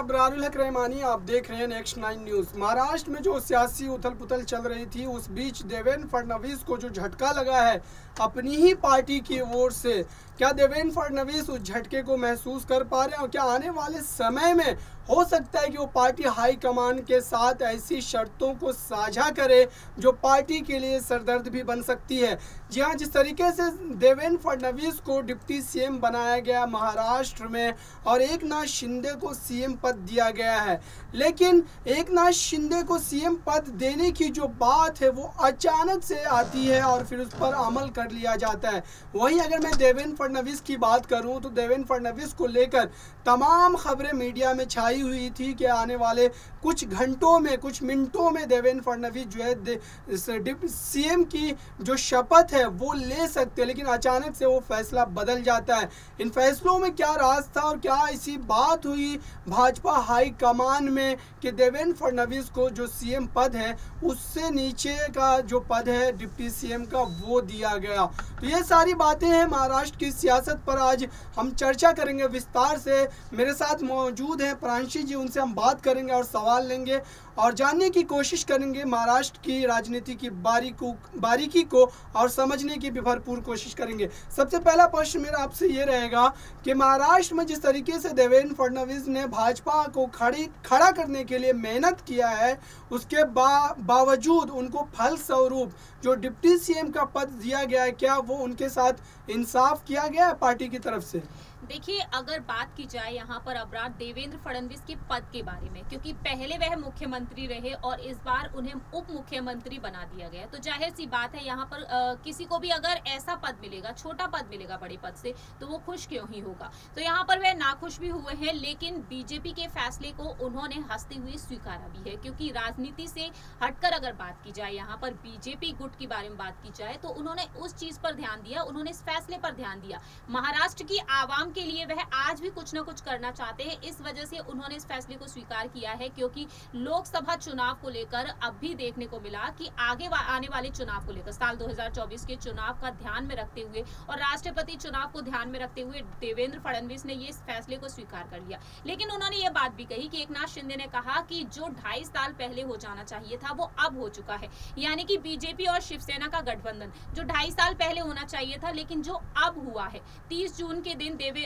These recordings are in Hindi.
अबरारुल हक रहमानी, आप देख रहे हैं नेक्स्ट 9 न्यूज़। महाराष्ट्र में जो सियासी उथल पुथल चल रही थी, उस बीच देवेंद्र फडणवीस को जो झटका लगा है अपनी ही पार्टी की ओर से, क्या देवेंद्र फडणवीस उस झटके को महसूस कर पा रहे हैं? और क्या आने वाले समय में हो सकता है कि वो पार्टी हाईकमान के साथ ऐसी शर्तों को साझा करे जो पार्टी के लिए सरदर्द भी बन सकती है? जी हाँ, जिस तरीके से देवेंद्र फडणवीस को डिप्टी सीएम बनाया गया महाराष्ट्र में और एकनाथ शिंदे को सीएम पद दिया गया है, लेकिन एकनाथ शिंदे को सीएम पद देने की जो बात है वो अचानक से आती है और फिर उस पर अमल कर लिया जाता है। वहीं अगर मैं देवेंद्र फडणवीस की बात करूं तो देवेंद्र फडणवीस को लेकर तमाम खबरें मीडिया में छाई हुई थी कि आने वाले कुछ घंटों में, कुछ मिनटों में देवेंद्र फडणवीस जो है सीएम की जो शपथ है वो ले सकते हैं, लेकिन अचानक से वो फैसला बदल जाता है। इन फैसलों में क्या राज था और क्या ऐसी बात हुई भाजपा हाईकमान में कि देवेंद्र फडणवीस को जो सीएम पद है उससे नीचे का जो पद है डिप्टी सीएम का वो दिया गया? तो ये सारी बातें हैं महाराष्ट्र की सियासत पर आज हम चर्चा करेंगे विस्तार से। मेरे साथ मौजूद हैं प्रांशी जी, उनसे हम बात करेंगे और सवाल लेंगे और जानने की कोशिश करेंगे महाराष्ट्र की राजनीति की बारीकी को और समझने की भी भरपूर कोशिश करेंगे। सबसे पहला प्रश्न मेरा आपसे ये रहेगा कि महाराष्ट्र में जिस तरीके से देवेंद्र फडणवीस ने भाजपा को खड़ा करने के लिए मेहनत किया है, उसके बावजूद उनको फलस्वरूप जो डिप्टी सीएम का पद दिया गया है, क्या वो उनके साथ इंसाफ किया गया है पार्टी की तरफ से? देखिए, अगर बात की जाए यहाँ पर अबरार देवेंद्र फडणवीस के पद के बारे में, क्योंकि पहले वह मुख्यमंत्री रहे और इस बार उन्हें उप मुख्यमंत्री बना दिया गया, तो जाहिर सी बात है यहाँ पर किसी को भी अगर ऐसा पद मिलेगा, छोटा पद मिलेगा बड़े पद से, तो वो खुश क्यों ही होगा। तो यहाँ पर वह नाखुश भी हुए हैं, लेकिन बीजेपी के फैसले को उन्होंने हंसते हुए स्वीकारा भी है, क्योंकि राजनीति से हटकर अगर बात की जाए, यहाँ पर बीजेपी गुट के बारे में बात की जाए, तो उन्होंने उस चीज पर ध्यान दिया, उन्होंने इस फैसले पर ध्यान दिया। महाराष्ट्र की आवाम के लिए वह आज भी कुछ ना कुछ करना चाहते हैं, इस वजह से उन्होंने इस फैसले को स्वीकार किया है, क्योंकि लोकसभा चुनाव को लेकर अब भी देखने को मिला कि आगे आने वाले चुनाव को लेकर, साल 2024 के चुनाव का ध्यान में रखते हुए और राष्ट्रपति चुनाव को ध्यान में रखते हुए देवेंद्र फडणवीस ने ये इस फैसले को स्वीकार कर लिया। लेकिन उन्होंने ये बात भी कही कि एकनाथ शिंदे ने कहा कि जो 2.5 साल पहले हो जाना चाहिए था वो अब हो चुका है, यानी कि बीजेपी और शिवसेना का गठबंधन जो 2.5 साल पहले होना चाहिए था, लेकिन जो अब हुआ है 30 जून के दिन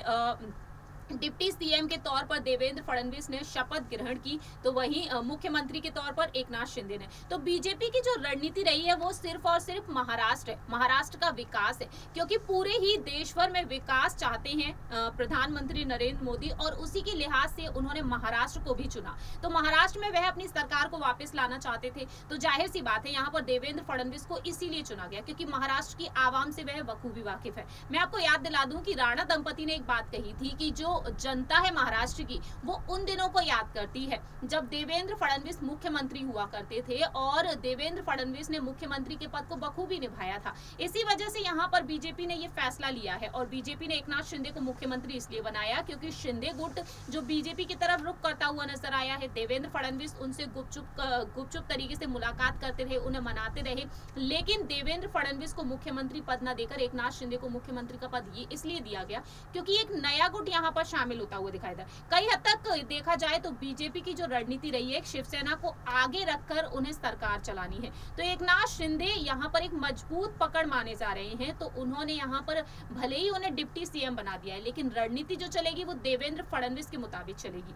डिप्टी सीएम के तौर पर देवेंद्र फडणवीस ने शपथ ग्रहण की, तो वहीं मुख्यमंत्री के तौर पर एकनाथ शिंदे ने। तो बीजेपी की जो रणनीति रही है वो सिर्फ और सिर्फ महाराष्ट्र है, महाराष्ट्र का विकास है, क्योंकि पूरे ही देश भर में विकास चाहते हैं प्रधानमंत्री नरेंद्र मोदी, और उसी के लिहाज से उन्होंने महाराष्ट्र को भी चुना। तो महाराष्ट्र में वह अपनी सरकार को वापस लाना चाहते थे, तो जाहिर सी बात है यहाँ पर देवेंद्र फडणवीस को इसीलिए चुना गया, क्योंकि महाराष्ट्र की आवाम से वह बखूबी वाकिफ है। मैं आपको याद दिला दूं कि राणा दंपति ने एक बात कही थी कि जो जनता है महाराष्ट्र की वो उन दिनों को याद करती है जब देवेंद्र फडणवीस मुख्यमंत्री हुआ करते थे, और देवेंद्र फडणवीस ने मुख्यमंत्री के पद को बखूबी निभाया था। इसी वजह से यहाँ पर बीजेपी ने ये फैसला लिया है, और बीजेपी ने एकनाथ शिंदे को मुख्यमंत्री इसलिए बनाया क्योंकि शिंदे गुट जो बीजेपी की तरफ रुख करता हुआ नजर आया है, देवेंद्र फडणवीस उनसे गुपचुप तरीके से मुलाकात करते रहे, उन्हें मनाते रहे, लेकिन देवेंद्र फडणवीस को मुख्यमंत्री पद न देकर एकनाथ शिंदे को मुख्यमंत्री का पद ये इसलिए दिया गया क्योंकि एक नया गुट यहाँ पर शामिल होता हुआ दिखाई दे। कई हद तक देखा जाए तो बीजेपी की जो रणनीति रही है, शिवसेना को आगे रखकर उन्हें सरकार चलानी है, तो एकनाथ शिंदे यहाँ पर एक मजबूत पकड़ माने जा रहे हैं। तो उन्होंने यहाँ पर भले ही उन्हें डिप्टी सीएम बना दिया है, लेकिन रणनीति जो चलेगी वो देवेंद्र फडणवीस के मुताबिक चलेगी।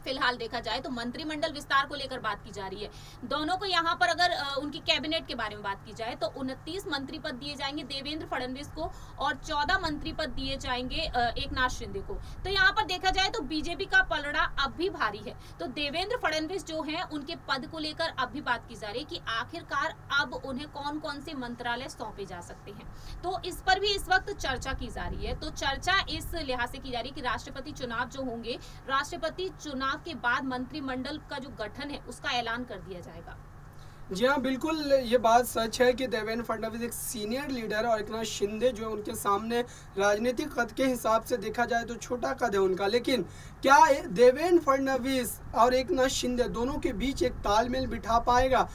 फिलहाल देखा जाए तो मंत्रिमंडल विस्तार को लेकर बात की जा रही है, दोनों को यहाँ पर अगर उनकी कैबिनेट के बारे में बात की जाए तो 29 मंत्री पद दिए जाएंगे देवेंद्र फडणवीस को और 14 मंत्री पद दिए जाएंगे एकनाथ शिंदे को। तो यहाँ पर देखा जाए तो बीजेपी का पलड़ा अब भी भारी है। तो देवेंद्र फडणवीस जो हैं उनके पद को लेकर अब भी बात की जा रही है कि आखिरकार अब उन्हें कौन कौन से मंत्रालय सौंपे जा सकते हैं, तो इस पर भी इस वक्त चर्चा की जा रही है। तो चर्चा इस लिहाज से की जा रही है कि राष्ट्रपति चुनाव जो होंगे, राष्ट्रपति चुनाव के बाद मंत्रिमंडल का जो गठन है उसका ऐलान कर दिया जाएगा। जी हाँ, बिल्कुल ये बात सच है कि देवेंद्र फडणवीस एक सीनियर लीडर और एकनाथ शिंदे जो है उनके सामने राजनीतिक कद के हिसाब से देखा जाए तो छोटा कद है उनका। लेकिन क्या देवेंद्र फडणवीस और एकनाथ शिंदे दोनों के बीच एक तालमेल बिठा पाएगा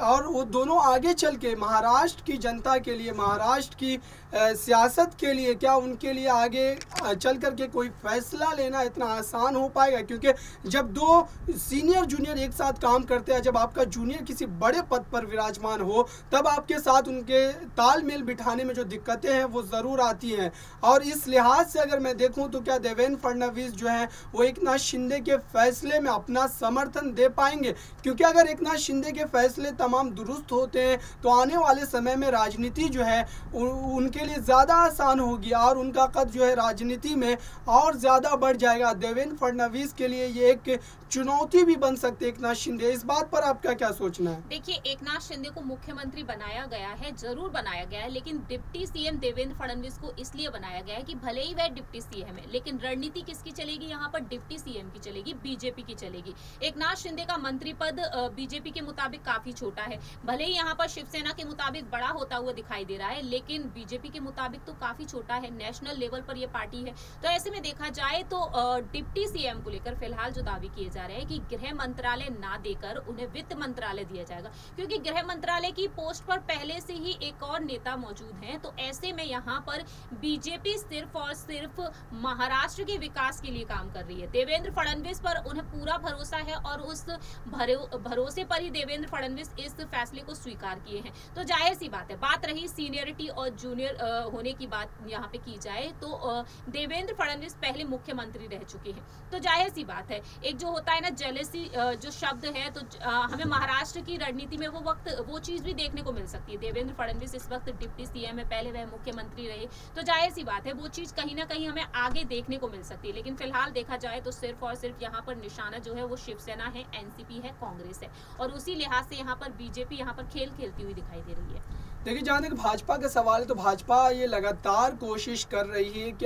और वो दोनों आगे चल के महाराष्ट्र की जनता के लिए, महाराष्ट्र की सियासत के लिए, क्या उनके लिए आगे चल कर के कोई फैसला लेना इतना आसान हो पाएगा? क्योंकि जब दो सीनियर जूनियर एक साथ काम करते हैं, जब आपका जूनियर किसी बड़े पद पर विराजमान हो, तब आपके साथ उनके तालमेल बिठाने में जो दिक्कतें हैं वो ज़रूर आती हैं। और इस लिहाज से अगर मैं देखूं तो क्या देवेंद्र फडणवीस जो है वो एकनाथ शिंदे के फैसले में अपना समर्थन दे पाएंगे? क्योंकि अगर एकनाथ शिंदे के फैसले तमाम दुरुस्त होते हैं तो आने वाले समय में राजनीति जो है उनके लिए ज़्यादा आसान होगी और उनका कद जो है राजनीति में और ज़्यादा बढ़ जाएगा। देवेंद्र फडणवीस के लिए ये एक चुनौती भी बन सकती है एकनाथ शिंदे। इस बात पर आपका क्या सोचना है? देखिए, एकनाथ शिंदे को मुख्यमंत्री बनाया गया है, जरूर बनाया गया है, लेकिन डिप्टी सीएम देवेंद्र फडणवीस को इसलिए बनाया गया है कि भले ही वह डिप्टी सीएम है, लेकिन रणनीति किसकी चलेगी यहाँ पर? डिप्टी सीएम की चलेगी, बीजेपी की चलेगी। एकनाथ शिंदे का मंत्री पद बीजेपी के मुताबिक काफी छोटा है, भले ही यहाँ पर शिवसेना के मुताबिक बड़ा होता हुआ दिखाई दे रहा है, लेकिन बीजेपी के मुताबिक तो काफी छोटा है। नेशनल लेवल पर यह पार्टी है। तो ऐसे में देखा जाए तो डिप्टी सीएम को लेकर फिलहाल जो दावे किए जा रहे हैं कि गृह मंत्रालय ना देकर उन्हें वित्त मंत्रालय दिया जाएगा, क्योंकि गृह मंत्रालय की पोस्ट पर पहले से ही एक और नेता मौजूद हैं। तो ऐसे में यहाँ पर बीजेपी सिर्फ और सिर्फ महाराष्ट्र के विकास के लिए काम कर रही है। देवेंद्र फडणवीस पर उन्हें पूरा भरोसा है और उस भरोसे पर ही देवेंद्र फडणवीस इस फैसले को स्वीकार किए हैं। तो जाहिर सी बात है, बात रही सीनियरिटी और जूनियर होने की बात यहाँ पे की जाए तो देवेंद्र फडणवीस पहले मुख्यमंत्री रह चुके हैं। तो जाहिर सी बात है, एक जो होता है ना जेलेसी जो शब्द है, तो हमें महाराष्ट्र की रणनीति में वो चीज भी देखने को मिल सकती है। देवेंद्र फडणवीस इस वक्त डिप्टी सीएम है, पहले वह मुख्यमंत्री रहे, तो जाहिर सी बात है वो चीज कहीं ना कहीं हमें आगे देखने को मिल सकती है। लेकिन फिलहाल देखा जाए तो सिर्फ और सिर्फ यहाँ पर निशाना जो है वो शिवसेना है, एनसीपी है, कांग्रेस है, और उसी लिहाज से यहाँ पर बीजेपी यहाँ पर खेल खेलती हुई दिखाई दे रही है। देखिए, जहाँ तक भाजपा का सवाल है तो भाजपा ये लगातार कोशिश कर रही है कि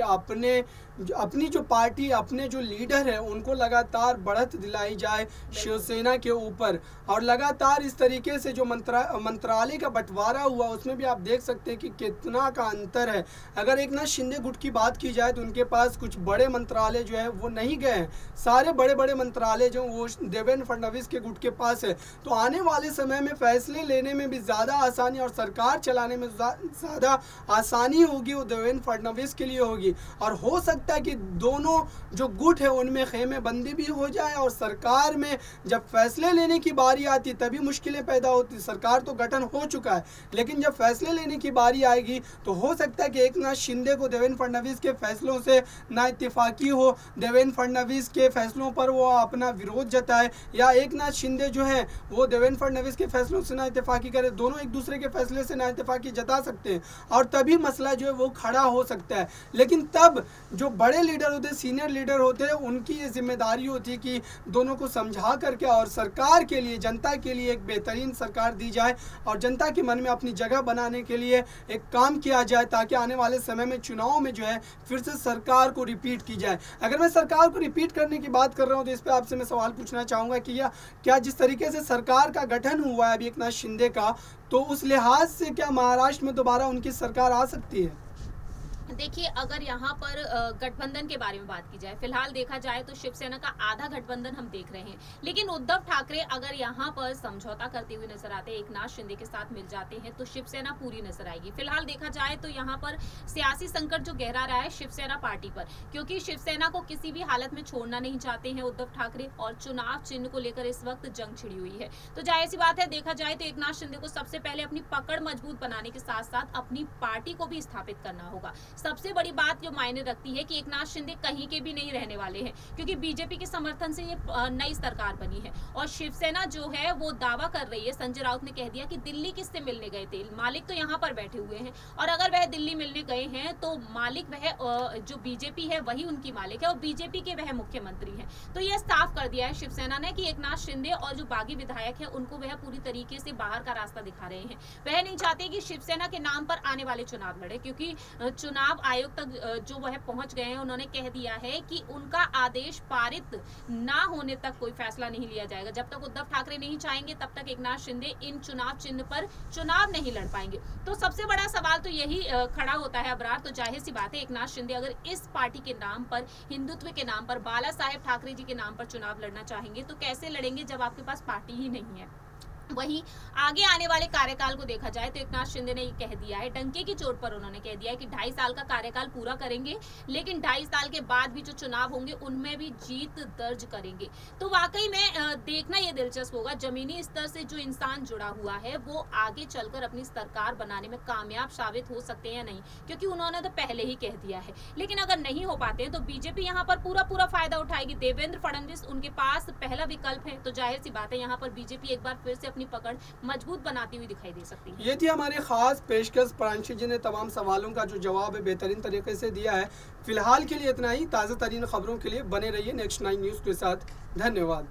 अपनी जो पार्टी, अपने जो लीडर है उनको लगातार बढ़त दिलाई जाए शिवसेना के ऊपर। और लगातार इस तरीके से जो मंत्रालय का बंटवारा हुआ उसमें भी आप देख सकते हैं कि कितना का अंतर है। अगर एकनाथ शिंदे गुट की बात की जाए तो उनके पास कुछ बड़े मंत्रालय जो है वो नहीं गए हैं, सारे बड़े बड़े मंत्रालय जो वो देवेंद्र फडणवीस के गुट के पास है। तो आने वाले समय में फैसले लेने में भी ज़्यादा आसानी और सरकार चलाने में ज़्यादा आसानी होगी वो देवेंद्र फडणवीस के लिए होगी। और हो सकता है कि दोनों जो गुट है उनमें खेमेबंदी भी हो जाए और सरकार में जब फैसले लेने की बारी आती तभी मुश्किलें पैदा होती। सरकार तो गठन हो चुका है, लेकिन जब फैसले लेने की बारी आएगी तो हो सकता है कि एकनाथ शिंदे को देवेंद्र फडणवीस के फैसलों से ना इत्तेफाकी हो, देवेंद्र फडणवीस के फैसलों पर वो अपना विरोध जताए, या एकनाथ शिंदे जो है वो देवेंद्र फडणवीस के फैसलों से ना इत्तेफाकी करे। दोनों एक दूसरे के फैसले से ना इत्तेफाकी जता सकते हैं और तभी मसला जो है वो खड़ा हो सकता है। लेकिन तब जो बड़े लीडर होते हैं, सीनियर लीडर होते हैं, उनकी ये जिम्मेदारी होती है कि दोनों को समझा करके और सरकार के लिए, जनता के लिए एक बेहतरीन सरकार दी जाए और जनता के मन में अपनी जगह बनाने के लिए एक काम किया जाए, ताकि आने वाले समय में चुनाव में जो है फिर से सरकार को रिपीट की जाए। अगर मैं सरकार को रिपीट करने की बात कर रहा हूँ तो इस पर आपसे मैं सवाल पूछना चाहूँगा कि क्या जिस तरीके से सरकार का गठन हुआ है अभी एकनाथ शिंदे का, तो उस लिहाज से क्या महाराष्ट्र में दोबारा उनकी सरकार आ सकती है? देखिए, अगर यहाँ पर गठबंधन के बारे में बात की जाए, फिलहाल देखा जाए तो शिवसेना का आधा गठबंधन हम देख रहे हैं, लेकिन उद्धव ठाकरे अगर यहाँ पर समझौता करते हुए नजर आते हैं, एकनाथ शिंदे के साथ मिल जाते हैं, तो शिवसेना पूरी नजर आएगी। फिलहाल देखा जाए तो यहाँ पर सियासी संकट जो गहरा रहा है शिवसेना पार्टी पर, क्योंकि शिवसेना को किसी भी हालत में छोड़ना नहीं चाहते हैं उद्धव ठाकरे, और चुनाव चिन्ह को लेकर इस वक्त जंग छिड़ी हुई है। तो जाहिर सी बात है, देखा जाए तो एकनाथ शिंदे को सबसे पहले अपनी पकड़ मजबूत बनाने के साथ साथ अपनी पार्टी को भी स्थापित करना होगा। सबसे बड़ी बात जो मायने रखती है कि एकनाथ शिंदे कहीं के भी नहीं रहने वाले हैं, क्योंकि बीजेपी के समर्थन से ये नई सरकार बनी है। और शिवसेना जो है वो दावा कर रही है, संजय राउत ने कह दिया कि दिल्ली किससे मिलने गए थे, मालिक तो यहाँ पर बैठे हुए हैं, और अगर वह दिल्ली मिलने गए हैं तो मालिक वह जो बीजेपी है वही उनकी मालिक है और बीजेपी के वह मुख्यमंत्री है। तो यह साफ कर दिया है शिवसेना ने कि एकनाथ शिंदे और जो बागी विधायक है उनको वह पूरी तरीके से बाहर का रास्ता दिखा रहे हैं। वह नहीं चाहते कि शिवसेना के नाम पर आने वाले चुनाव लड़े, क्योंकि चुनाव चुनाव आयोग तक जो वह पहुंच गए हैं, उन्होंने कह दिया है कि उनका आदेश पारित ना होने तक कोई फैसला नहीं लिया जाएगा। जब तक उद्धव ठाकरे नहीं चाहेंगे तब तक एकनाथ शिंदे इन चुनाव चिन्ह पर चुनाव नहीं लड़ पाएंगे। तो सबसे बड़ा सवाल तो यही खड़ा होता है अबरार। तो जाहिर सी बात है एकनाथ शिंदे अगर इस पार्टी के नाम पर, हिंदुत्व के नाम पर, बाला साहेब ठाकरे जी के नाम पर चुनाव लड़ना चाहेंगे तो कैसे लड़ेंगे जब आपके पास पार्टी ही नहीं है। वहीं आगे आने वाले कार्यकाल को देखा जाए तो एकनाथ शिंदे ने ये कह दिया है, डंके की चोट पर उन्होंने कह दिया है कि 2.5 साल का कार्यकाल पूरा करेंगे, लेकिन 2.5 साल के बाद भी जो चुनाव होंगे उनमें भी जीत दर्ज करेंगे। तो वाकई में देखना ये दिलचस्प होगा, जमीनी स्तर से जो इंसान जुड़ा हुआ है वो आगे चलकर अपनी सरकार बनाने में कामयाब साबित हो सकते हैं या नहीं, क्योंकि उन्होंने तो पहले ही कह दिया है। लेकिन अगर नहीं हो पाते हैं तो बीजेपी यहाँ पर पूरा फायदा उठाएगी। देवेंद्र फडणवीस उनके पास पहला विकल्प है, तो जाहिर सी बात है यहाँ पर बीजेपी एक बार फिर से पकड़ मजबूत बनाती हुई दिखाई दे सकती है। ये थी हमारी खास पेशकश। प्रांशु जी ने तमाम सवालों का जो जवाब है बेहतरीन तरीके से दिया है। फिलहाल के लिए इतना ही। ताज़ा तरीन खबरों के लिए बने रहिए नेक्स्ट 9 न्यूज़ के साथ। धन्यवाद।